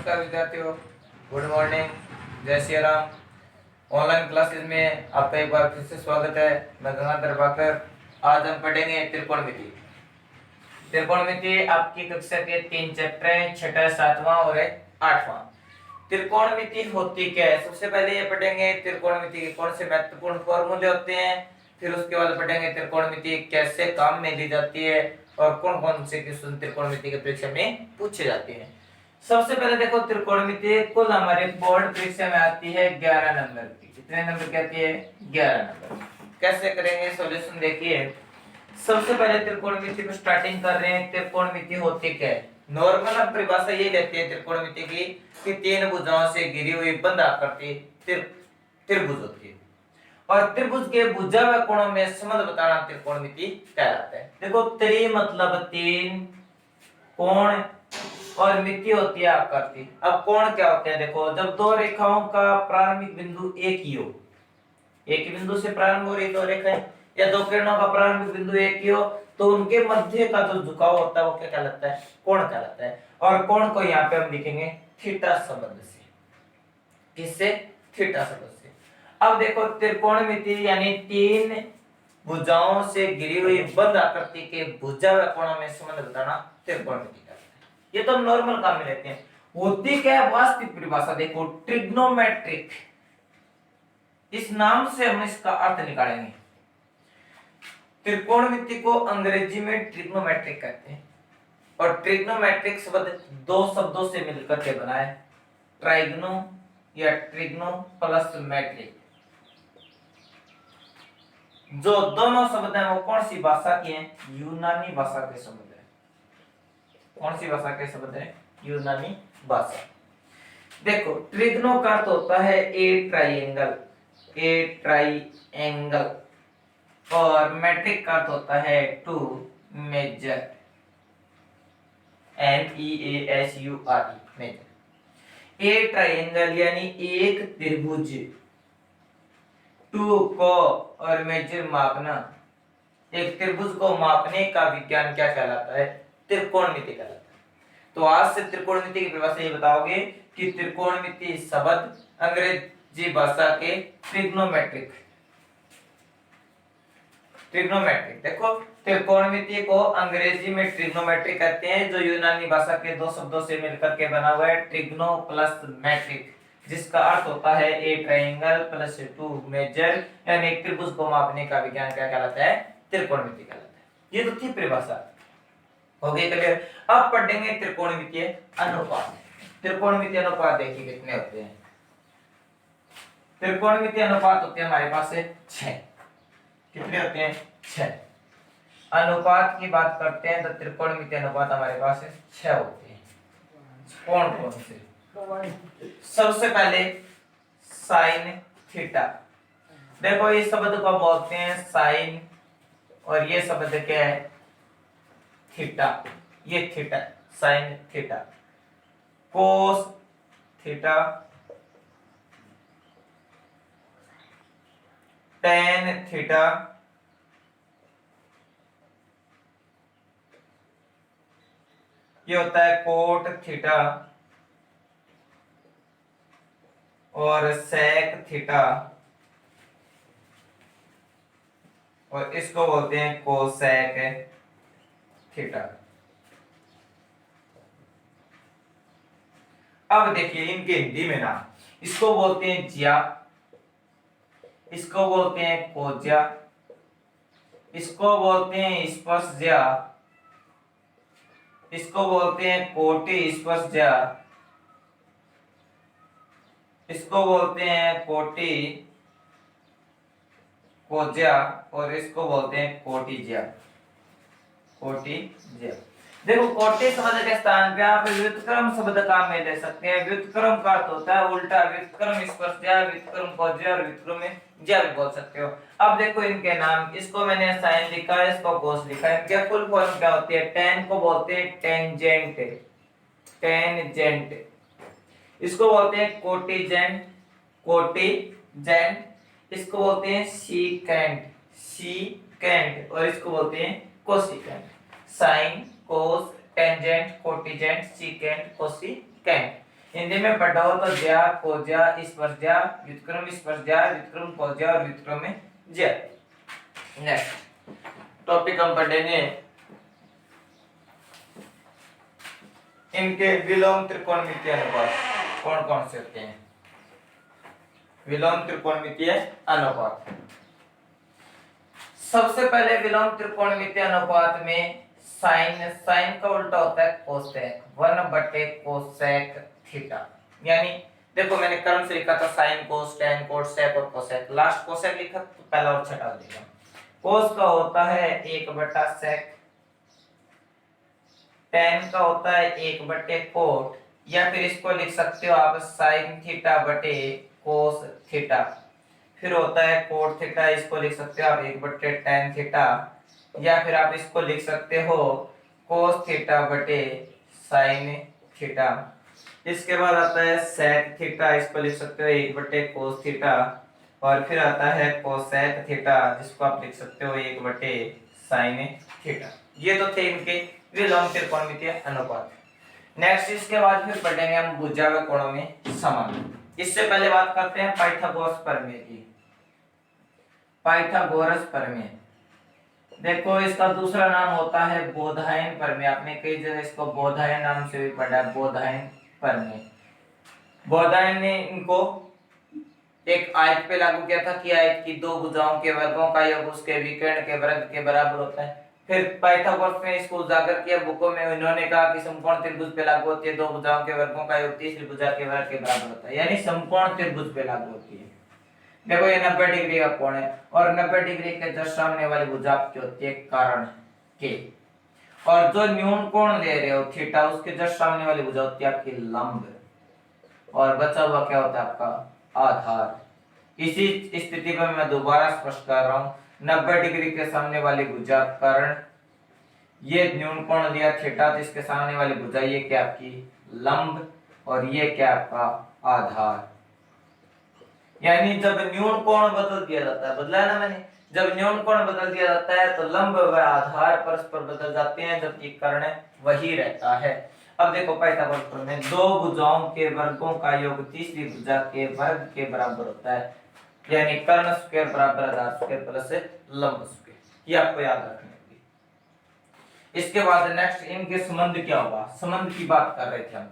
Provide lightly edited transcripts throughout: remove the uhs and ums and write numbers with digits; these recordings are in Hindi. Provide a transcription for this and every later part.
नमस्कार विद्यार्थियों, गुड मॉर्निंग, जय श्री राम। ऑनलाइन क्लासेस में आपका एक बार फिर से स्वागत है। मैं गंगाधर बाकर। आज हम पढ़ेंगे त्रिकोणमिति। त्रिकोणमिति आपकी कक्षा के 3 चैप्टर हैं, 6वां, 7वां और 8वां। त्रिकोणमिति होती क्या है, सबसे पहले ये पढ़ेंगे त्रिकोणमिति के कौन से महत्वपूर्ण फॉर्मूले होते हैं। फिर उसके बाद पढ़ेंगे त्रिकोणमिति कैसे काम में ली जाती है और कौन कौन से क्वेश्चन त्रिकोणमिति के परीक्षा में पूछे जाते हैं। सबसे पहले देखो, त्रिकोणमिति कुल हमारे बोर्ड परीक्षा में आती है 11 नंबर की। कितने नंबर की आती है? 11 नंबर। कैसे करेंगे सॉल्यूशन, देखिए। सबसे पहले त्रिकोणमिति को स्टार्टिंग कर रहे हैं। त्रिकोणमिति होती क्या है? नॉर्मल हम परिभाषा ये लेते हैं त्रिकोणमिति की कि तीन भुजाओं से घिरी हुई बंद आकृति त्रिभुज होती है और त्रिभुज के भुजा व कोणों में संबंध बताना त्रिकोणमिति कहलाता है। देखो, त्रि मतलब तीन, कोण और मिति होती है आकृति। अब कोण क्या होते हैं? देखो, जब दो रेखाओं का प्रारंभिक बिंदु एक ही हो, एक ही बिंदु से प्रारंभ हो रही दो रेखाएं या दो किरणों का प्रारंभिक बिंदु एक ही हो, तो उनके मध्य का जो झुकाव होता है वो क्या कहलाता है? कोण कहलाता है। और कोण को यहाँ पे हम लिखेंगे थीटा संबंध से। किससे? थीटा संबंध से। अब देखो, त्रिकोणमिति यानी तीन भुजाओं से घिरी हुई बंद आकृति के भुजा व कोणों में संबंध बताना त्रिकोणमिति कहलाता है। ये तो हम नॉर्मल काम में लेते हैं। होती क्या है वास्तविक परिभाषा? देखो, ट्रिग्नोमेट्रिक, इस नाम से हम इसका अर्थ निकालेंगे। त्रिकोणमिति को अंग्रेजी में ट्रिग्नोमेट्रिक कहते हैं और ट्रिग्नोमेट्रिक शब्द दो शब्दों से मिलकर के बना है, ट्राइग्नो या ट्रिग्नो प्लस मैट्रिक। जो दोनों शब्द हैं वो कौन सी भाषा के हैं? यूनानी भाषा के शब्द हैं। कौन सी भाषा के शब्द हैं? यूनानी भाषा। देखो, ट्रिग्नो का अर्थ होता है ए ट्राइंगल, ए ट्राइंगल, और मैट्रिक का अर्थ होता है to measure, MEASURE, measure. A triangle यानी एक त्रिभुज, टू को और मेजर मापना, एक त्रिभुज को मापने का विज्ञान क्या कहलाता है? त्रिकोणमिति कहलाता है। तो आज से त्रिकोणमिति की परिभाषा ये बताओगे कि त्रिकोणमिति शब्द अंग्रेजी भाषा के ट्रिग्नोमेट्रिक, ट्रिग्नोमेट्रिक। देखो, त्रिकोणमिति को अंग्रेजी में ट्रिग्नोमेट्रिक कहते हैं, जो यूनानी भाषा के दो शब्दों से मिलकर के बना हुआ है, ट्रिग्नो प्लस मैट्रिक, जिसका अर्थ होता है a triangle plus to measure, यानी एक त्रिभुज को मापने का विज्ञान क्या कहलाता है? त्रिकोणमिति कहलाता है। ये तो थी परिभाषा, हो गई क्लियर। अब पढ़ेंगे त्रिकोणमितीय अनुपात। त्रिकोणमितीय अनुपात देखिए कितने होते हैं। त्रिकोणमितीय अनुपात होते हैं हमारे पास 6। कितने होते हैं? 6। अनुपात की बात करते हैं तो त्रिकोणमितीय अनुपात हमारे पास 6 होते हैं। कौन कौन से? सबसे पहले साइन थीटा। देखो, ये शब्द को बोलते हैं साइन और ये शब्द क्या है? थीटा। ये theta, sine theta. Cos theta, tan theta, ये होता है कोट थीटा और सेक थीटा, और इसको बोलते हैं कोसेक थीटा। अब देखिए इनके हिंदी में नाम, इसको बोलते हैं ज्या, इसको बोलते हैं कोज्या, इसको बोलते हैं स्पर्शज्या, इसको बोलते हैं कोटि स्पर्शज्या, इसको बोलते हैं कोटि कोज्या, और इसको बोलते हैं कोटिज्या, कोटिज्या। देखो, कोटि शब्द के स्थान पे आप व्युत्क्रम शब्द काम में ले सकते हैं। व्युत्क्रम का अर्थ होता है उल्टा, व्युत्क्रम स्पर्शज्या, व्युत्क्रम कोज्या और व्युत्क्रम ज्या भी बोल सकते हो। अब देखो इनके नाम, इसको मैंने साइन लिखा है, इसको कोस लिखा है। इनके फुल फॉर्म क्या होती है? टेन को बोलते हैं टेंजेंट, टेंजेंट। इसको बोलते हैं कोटिजेंट, कोटिजेंट। इसको बोलते हैं सीकेंट, सीकेंट, और इसको बोलते हैं कोसिकेंट। साइन, कोस, टेंजेंट, कोटिजेंट, सीकेंट, कोसिकेंट। हिंदी में पढ़ा हो तो ज्या, कोज्या, स्पर्शज्या, व्युत्क्रम स्पर्शज्या, व्युत्क्रम कोज्या और व्युत्क्रम में ज्या। नेक्स्ट टॉपिक हम पढ़ेंगे इनके विलोम त्रिकोणमितीय अनुपात कौन कौन से होते हैं। विलोम त्रिकोणमितीय अनुपात, सबसे पहले विलोम त्रिकोणमितीय अनुपात में साइन का उल्टा होता है कोसेक, 1/कोसेक थीटा। यानी देखो मैंने क्रम से लिखा था साइन कोस टेन कोस सेक और कोसेक, लास्ट कोसेक लिखा तो पहला और छठा देगा। कोस का होता है 1/सेक, टेन का होता है 1/कोट, या फिर इसको लिख सकते हो आप साइन थीटा बटे कोस थीटा। फिर होता है कोट थीटा, इसको लिख सकते हो आप 1/tan थीटा, या फिर आप इसको लिख सकते हो कोस थीटा बटे साइन थीटा। इसके बाद आता है सेक थीटा, इसको लिख सकते हो 1/कोस थीटा, और फिर आता है कोसेक थीटा, जिसको आप लिख सकते हो 1/साइन थीटा। ये तो थे इनके विलोम त्रिकोणमितीय अनुपात। नेक्स्ट इसके बाद फिर पढ़ेंगे हम भुजा व कोणों में संबंध। इससे पहले बात करते हैं पाइथागोरस प्रमेय की। पाइथागोरस प्रमेय, देखो इसका दूसरा नाम होता है बोधायन प्रमेय। आपने कई जगह इसको बोधायन नाम से भी पढ़ा है, बोधायन प्रमेय। बोधायन ने इनको एक आयत पे लागू किया था कि आयत की दो भुजाओं के वर्गों का योग उसके विकर्ण के वर्ग के बराबर होता है। फिर पाइथागोरस ने इसको उजागर किया बुकों में, इन्होंने कहा कि समकोण त्रिभुज पे लागू होती है, दो भुजाओं के वर्गों का योग तीसरी भुजा के वर्ग के बराबर होता है, यानी समकोण त्रिभुज पे लागू होती है। देखो ये 90 डिग्री का कोण है और 90 डिग्री के जस्ट सामने वाली भुजा आपकी होती है कारण के, और जो न्यून कोण ले रहे हो थीटा उसके जस्ट सामने वाली भुजा होती है आपकी लंब, और बचा हुआ क्या होता है आपका आधार। इसी स्थिति में मैं दोबारा स्पष्ट कर रहा हूं, 90 डिग्री के सामने वाली भुजा कर्ण, ये न्यून कोण लिया थीटा, तो इसके सामने वाली भुजा ये क्या आपकी लंब, और ये क्या आपका आधार। यानी जब न्यून कोण बदल दिया जाता है, बदला है ना मैंने, जब न्यून कोण बदल दिया जाता है तो लंब व आधार परस्पर बदल जाते हैं, जबकि कर्ण वही रहता है। अब देखो पाइथागोरस प्रमेय, दो भुजाओं के वर्गों का योग तीसरी भुजा के वर्ग के बराबर होता है, यानी कर्ण स्क्वायर बराबर आधार स्क्वायर प्लस लंब स्क्वायर, ये आपको याद रखना है। इसके बाद नेक्स्ट इनके संबंध क्या होगा, संबंध की बात कर रहे थे हम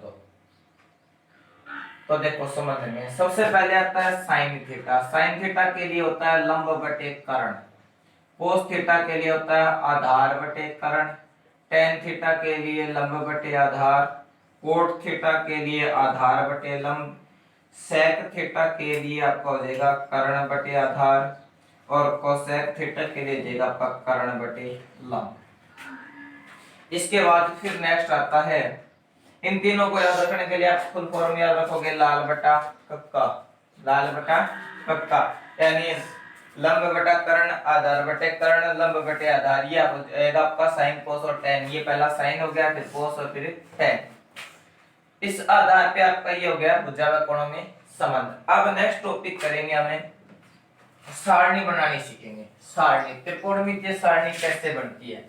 तो देखो संबंध में सबसे पहले आता है साइन थीटा। साइन थीटा के लिए होता है लंब बटे कर्ण, कोस थीटा के लिए होता है आधार बटे कर्ण, टेन थीटा के लिए लंब बटे आधार, कोट थीटा के लिए आधार बटे लंब, सेक थीटा के लिए आपका हो जाएगा कर्ण बटे आधार, और कोसेक थीटा के लिए जाएगा आपका कर्ण बटे लंब। इसके बाद फिर नेक्स्ट आता है, इन तीनों को याद रखने के लिए आप फुल फॉर्म याद रखोगे लाल बटा कक्का, लाल बटा कक्का, यानी लंब बटा कर्ण आधार बटे कर्ण लंब बटे आधार, ये आपका साइन कोस और टेन, ये पहला साइन हो गया फिर कोस और फिर टेन। इस आधार पे आपका ये हो गया भुजा व कोणों में संबंध। अब नेक्स्ट टॉपिक करेंगे, हमें सारणी बनानी सीखेंगे। सारणी, त्रिकोणमितीय सारणी कैसे बनती है,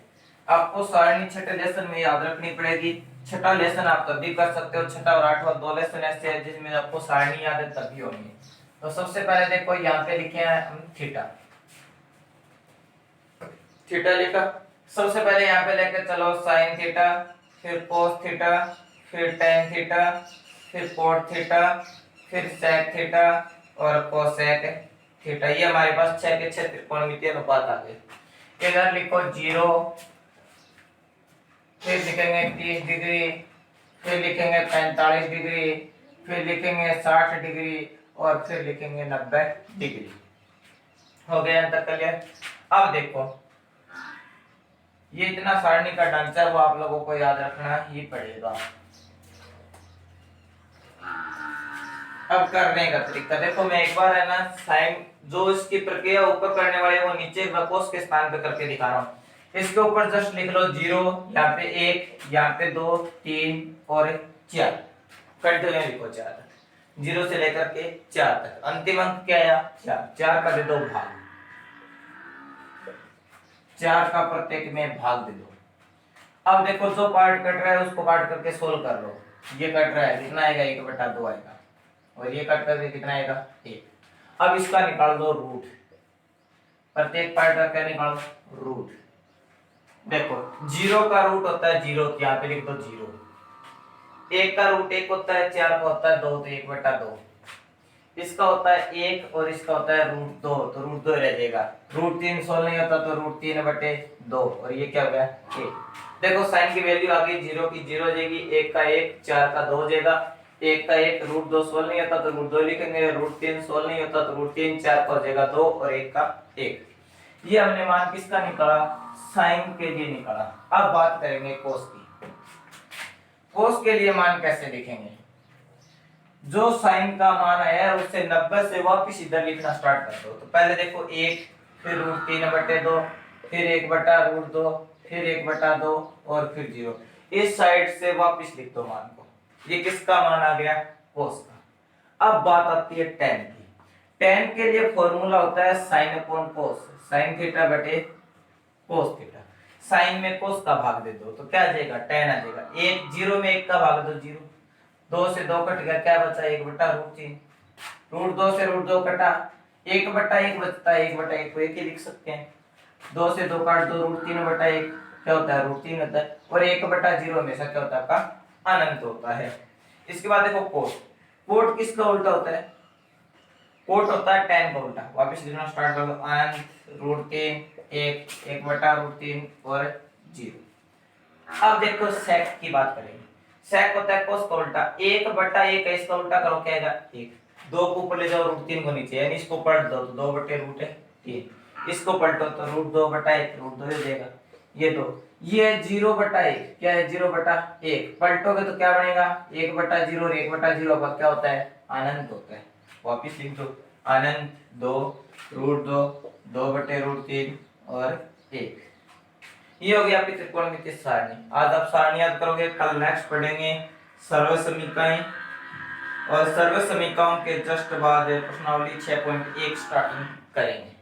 आपको सारणी छठे लेसन में याद रखनी पड़ेगी। छठा लेसन आप तभी कर सकते हो, छठा और आठवां दो लेसन ऐसे हैं जिसमें आपको सारणी याद है तभी होंगी। तो सबसे पहले देखो यहाँ पे लिखे हैं हम थीटा, थीटा लिखा, सबसे पहले यहाँ पे लेके चलो साइन थीटा, फिर कोस थीटा, फिर टेन थीटा, फिर कोट थीटा, फिर सेक थीटा और कोसेक थीटा। ये हमारे पास 6 के 6 त्रिकोणमितीय अनुपात आ गए। इधर लिखो 0, फिर लिखेंगे 30 डिग्री, फिर लिखेंगे 45 डिग्री, फिर लिखेंगे 60 डिग्री और फिर लिखेंगे 90 डिग्री। हो गया अंतर क्लियर। अब देखो ये इतना सारणी का ढांचा वो आप लोगों को याद रखना ही पड़ेगा। अब करने का तरीका देखो, मैं एक बार है ना साइन जो इसकी प्रक्रिया ऊपर करने वाले वो नीचे वकोस के स्थान पे करके दिखा रहा हूँ। इसके ऊपर जस्ट लिख लो 0, यहाँ पे 1, यहाँ पे 2, 3 और 4, कंटिन्यू लिखो 4 तक, 0 से लेकर के 4 तक। अंतिम अंक क्या आया 4, 4 का दे दो भाग, 4 का प्रत्येक में भाग दे दो। अब देखो जो पार्ट कट रहा है उसको काट करके सोल्व कर लो। ये कट रहा है, कितना आएगा 1/2 आएगा, और ये कट करके कितना आएगा 1। अब इसका निकाल दो रूट, प्रत्येक पार्ट का क्या निकालो रूट। देखो 0 का रूट होता है 0, यहाँ पे लिख दो 0। 1 का रूट 1 होता है, 4 का होता है 2, तो 1/2। इसका होता है 1 और इसका होता है √2, तो √2 रह जाएगा। √3 सोल्व नहीं होता तो √3/2, और ये क्या हो गया 1। देखो साइन की वैल्यू आ गई 0 की 0 हो जाएगी, 1 का 1, 4 का 2 हो जाएगा। 1 का 1 √2 सोल्व नहीं होता तो √2 लिखेंगे, √3 सोल्व नहीं होता तो √3, 4 का हो जाएगा 2 और 1 का 1। ये हमने मान किसका निकाला, साइन के लिए निकाला। अब बात करेंगे कोस की। कोस के लिए मान कैसे लिखेंगे, जो साइन का मान आया है उससे 90 से वापस इधर लिखना स्टार्ट कर दो। तो पहले देखो 1, फिर √3/2, फिर 1/√2, फिर 1/2 और फिर 0। इस साइड से वापस लिख दो मान को। ये किसका मान आ गया, कोस का। अब बात आती है tan की। tan के लिए फॉर्मूला होता है sin/cos, sin थीटा/cos थीटा। साइन में कोस का भाग दे दो तो क्या आ जाएगा, tan आ जाएगा। 1 0 में 1 का भाग दो 0, 2 से 2 कट गया, क्या बचा 1/√3। √2 से √2 कटा, 1/1 बचता है, 1/1 को 1 ही लिख सकते हैं। 2 से 2 काट दो, √3/1 क्या होता है √3 होता है, और 1/0 हमेशा क्या होता है आपका अनंत होता है। इसके बाद देखो कोट। कोट किसका उल्टा होता है, कोट होता है tan का उल्टा। वापस लिखना स्टार्ट कर दो, अनंत √3 1 1/√3 और 0। अब देखो सेक की बात करेंगे। सेक होता है कोस का उल्टा, 1/1 है, इसका उल्टा करो क्या आएगा 1। 2 को ऊपर ले जाओ, √3 को नीचे, यानी इसको पलट दो तो 2/√3। इसको पलटो तो √2/1, √2 हो जाएगा। ये 2, ये 0/1 क्या है 0/1, पलटोगे तो क्या बनेगा 1/0, और 1/0 का क्या होता है अनंत होता है। वापिस लिख दो, अनंत 2 √2 2/√3 और 1। ये हो गया आपकी त्रिकोणमितीय सारणी। आज आप सारणी याद करोगे, कल नेक्स्ट पढ़ेंगे सर्वसमीकाएं, और सर्वसमीकाओं के जस्ट बाद प्रश्नावली 6.1 स्टार्टिंग करेंगे।